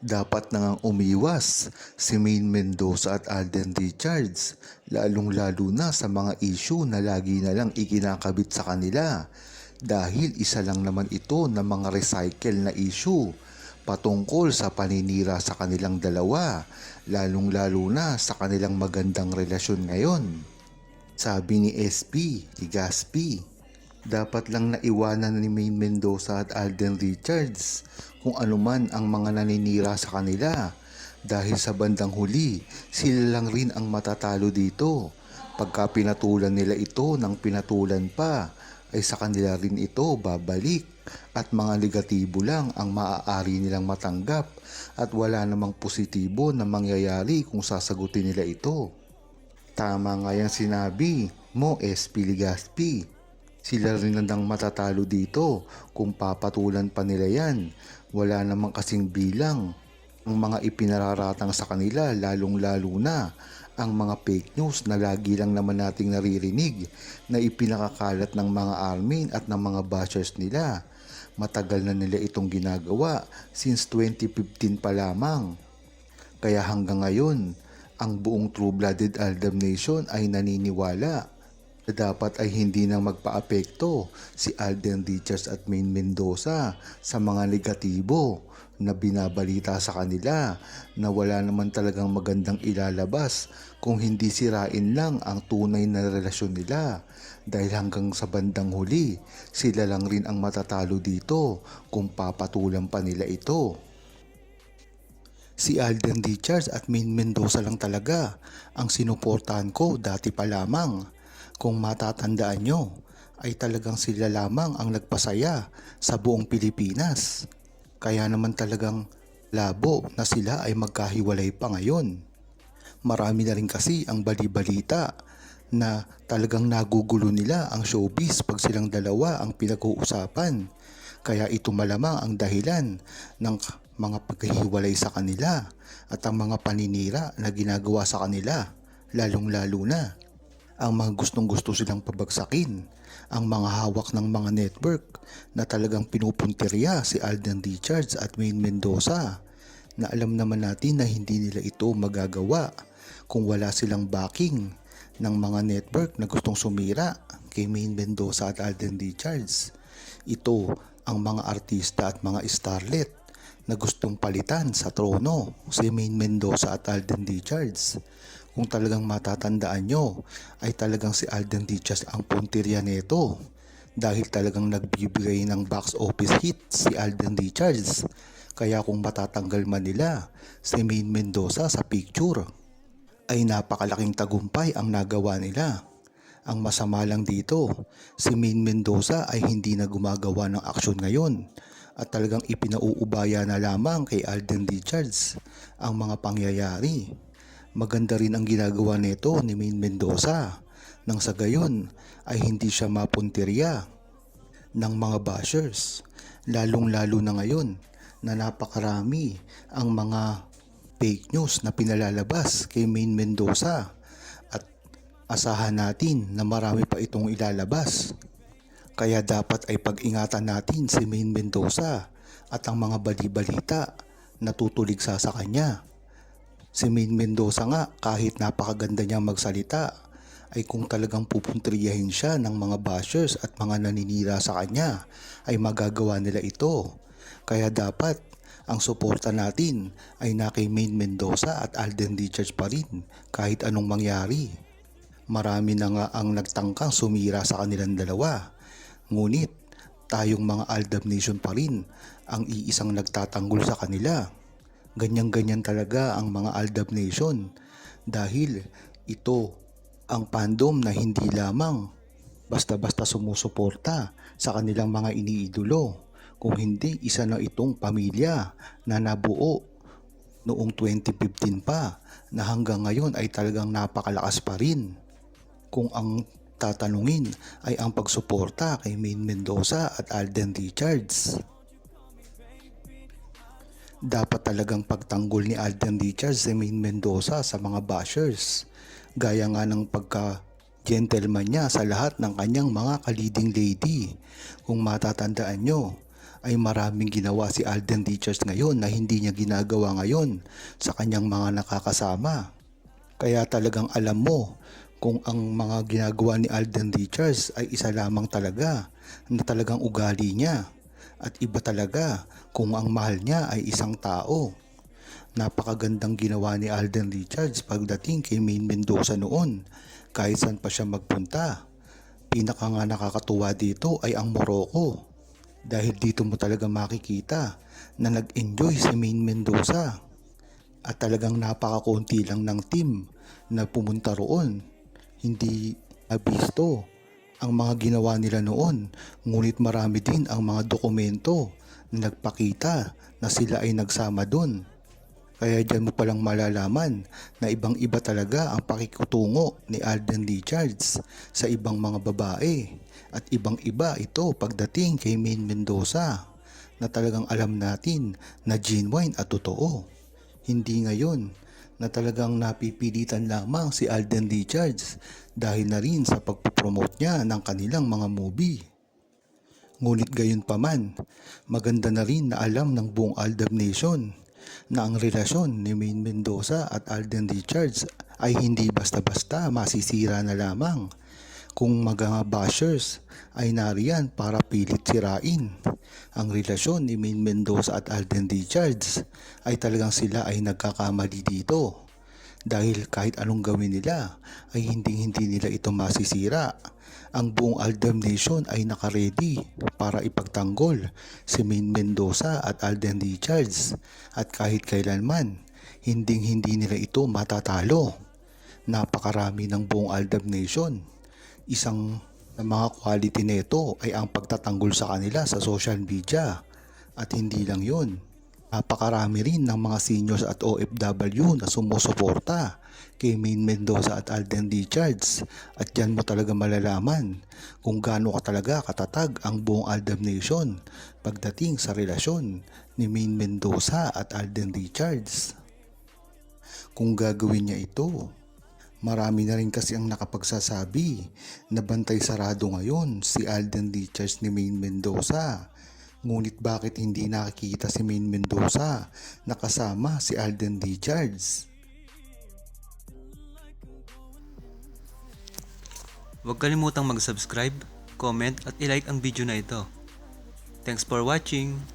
Dapat na ngang umiwas si Maine Mendoza at Alden Richards, lalong-lalo na sa mga issue na lagi na lang ikinakabit sa kanila. Dahil isa lang naman ito na mga recycle na issue patungkol sa paninira sa kanilang dalawa, lalong-lalo na sa kanilang magandang relasyon ngayon. Sabi ni SP Legaspi, dapat lang naiwanan ni Maine Mendoza at Alden Richards kung anuman ang mga naninira sa kanila dahil sa bandang huli sila lang rin ang matatalo dito. Pagka pinatulan nila ito ng pinatulan pa ay sa kanila rin ito babalik at mga negatibo lang ang maaari nilang matanggap at wala namang positibo na mangyayari kung sasagutin nila ito. Tama nga yung sinabi mo, SP Legaspi. Sila rin ang matatalo dito kung papatulan pa nila yan. Wala namang kasing bilang ang mga ipinararatang sa kanila, lalong-lalo na ang mga fake news na lagi lang naman nating naririnig na ipinakakalat ng mga army at ng mga bashers nila. Matagal na nila itong ginagawa since 2015 pa lamang. Kaya hanggang ngayon, ang buong True-Blooded Aldab Nation ay naniniwala na dapat ay hindi nang magpaapekto si Alden Richards at Maine Mendoza sa mga negatibo na binabalita sa kanila na wala naman talagang magandang ilalabas kung hindi sirain lang ang tunay na relasyon nila dahil hanggang sa bandang huli sila lang rin ang matatalo dito kung papatulan pa nila ito. Si Alden Richards at Maine Mendoza lang talaga ang sinuportahan ko dati pa lamang. Kung matatandaan nyo, ay talagang sila lamang ang nagpasaya sa buong Pilipinas. Kaya naman talagang labo na sila ay magkahiwalay pa ngayon. Marami na rin kasi ang bali-balita na talagang nagugulo nila ang showbiz pag silang dalawa ang pinag-uusapan. Kaya ito malamang ang dahilan ng mga paghihiwalay sa kanila at ang mga paninira na ginagawa sa kanila, lalong-lalo na ang mga gustong-gusto silang pabagsakin, ang mga hawak ng mga network na talagang pinupuntirya si Alden Richards at Maine Mendoza na alam naman natin na hindi nila ito magagawa kung wala silang backing ng mga network na gustong sumira kay Maine Mendoza at Alden Richards. Ito ang mga artista at mga starlet na gustong palitan sa trono si Maine Mendoza at Alden Richards. Kung talagang matatandaan nyo, ay talagang si Alden Richards ang puntirya nito dahil talagang nagbibigay ng box office hit si Alden Richards. Kaya kung matatanggal man nila si Maine Mendoza sa picture, ay napakalaking tagumpay ang nagawa nila. Ang masama lang dito, si Maine Mendoza ay hindi na gumagawa ng aksyon ngayon at talagang ipinauubaya na lamang kay Alden Richards ang mga pangyayari. Maganda rin ang ginagawa nito ni Maine Mendoza nang sa gayon ay hindi siya mapuntirya ng mga bashers. Lalong-lalo na ngayon na napakarami ang mga fake news na pinalalabas kay Maine Mendoza at asahan natin na marami pa itong ilalabas. Kaya dapat ay pag-ingatan natin si Maine Mendoza at ang mga bali-balita na tutulig sa kanya. Si Maine Mendoza nga kahit napakaganda niyang magsalita ay kung talagang pupuntriyahin siya ng mga bashers at mga naninira sa kanya ay magagawa nila ito. Kaya dapat ang suporta natin ay na kay Maine Mendoza at Alden Richards pa rin kahit anong mangyari. Marami na nga ang nagtangkang sumira sa kanilang dalawa. Ngunit tayong mga Aldab Nation pa rin ang iisang nagtatanggol sa kanila. Ganyan-ganyan talaga ang mga Aldab Nation dahil ito ang fandom na hindi lamang basta-basta sumusuporta sa kanilang mga iniidolo. Kung hindi, isa na itong pamilya na nabuo noong 2015 pa na hanggang ngayon ay talagang napakalakas pa rin. Kung ang tatanungin ay ang pagsuporta kay Maine Mendoza at Alden Richards. Dapat talagang pagtanggol ni Alden Richards si Maine Mendoza sa mga bashers. Gaya nga ng pagka-gentleman niya sa lahat ng kanyang mga ka-leading lady. Kung matatandaan nyo, ay maraming ginawa si Alden Richards ngayon na hindi niya ginagawa ngayon sa kanyang mga nakakasama. Kaya talagang alam mo kung ang mga ginagawa ni Alden Richards ay isa lamang talaga na talagang ugali niya. At iba talaga kung ang mahal niya ay isang tao. Napakagandang ginawa ni Alden Richards pagdating kay Maine Mendoza noon kahit saan pa siya magpunta. Pinaka nga nakakatuwa dito ay ang Morocco dahil dito mo talaga makikita na nag-enjoy si Maine Mendoza at talagang napakakunti lang ng team na pumunta roon. Hindi nabisto ang mga ginawa nila noon, ngunit marami din ang mga dokumento na nagpakita na sila ay nagsama doon. Kaya dyan mo palang malalaman na ibang iba talaga ang pakikutungo ni Alden Richards sa ibang mga babae. At ibang iba ito pagdating kay Maine Mendoza na talagang alam natin na genuine at totoo. Hindi ngayon na talagang napipilitan lamang si Alden Richards dahil na rin sa pagpupromote niya ng kanilang mga movie. Ngunit gayon pa man, maganda na rin na alam ng buong Aldab Nation na ang relasyon ni Maine Mendoza at Alden Richards ay hindi basta-basta masisira na lamang kung mga bashers ay nariyan para pilit sirain. Ang relasyon ni Maine Mendoza at Alden Richards ay talagang sila ay nagkakamali dito dahil kahit anong gawin nila ay hindi nila ito masisira. Ang buong Aldab Nation ay nakaredy para ipagtanggol si Maine Mendoza at Alden Richards at kahit kailanman hindi nila ito matatalo. Napakarami ng buong Aldab Nation. Isang ng mga quality nito ay ang pagtatanggol sa kanila sa social media at hindi lang yun. Napakarami rin ng mga seniors at OFW na sumusuporta kay Maine Mendoza at Alden Richards at yan mo talaga malalaman kung gaano ka talaga katatag ang buong Aldab Nation pagdating sa relasyon ni Maine Mendoza at Alden Richards. Kung gagawin niya ito, marami na rin kasi ang nakapagsasabi na bantay sarado ngayon si Alden Richards ni Maine Mendoza. Ngunit bakit hindi nakikita si Maine Mendoza na kasama si Alden Richards? Huwag kalimutang mag-subscribe, comment at i-like ang video na ito. Thanks for watching!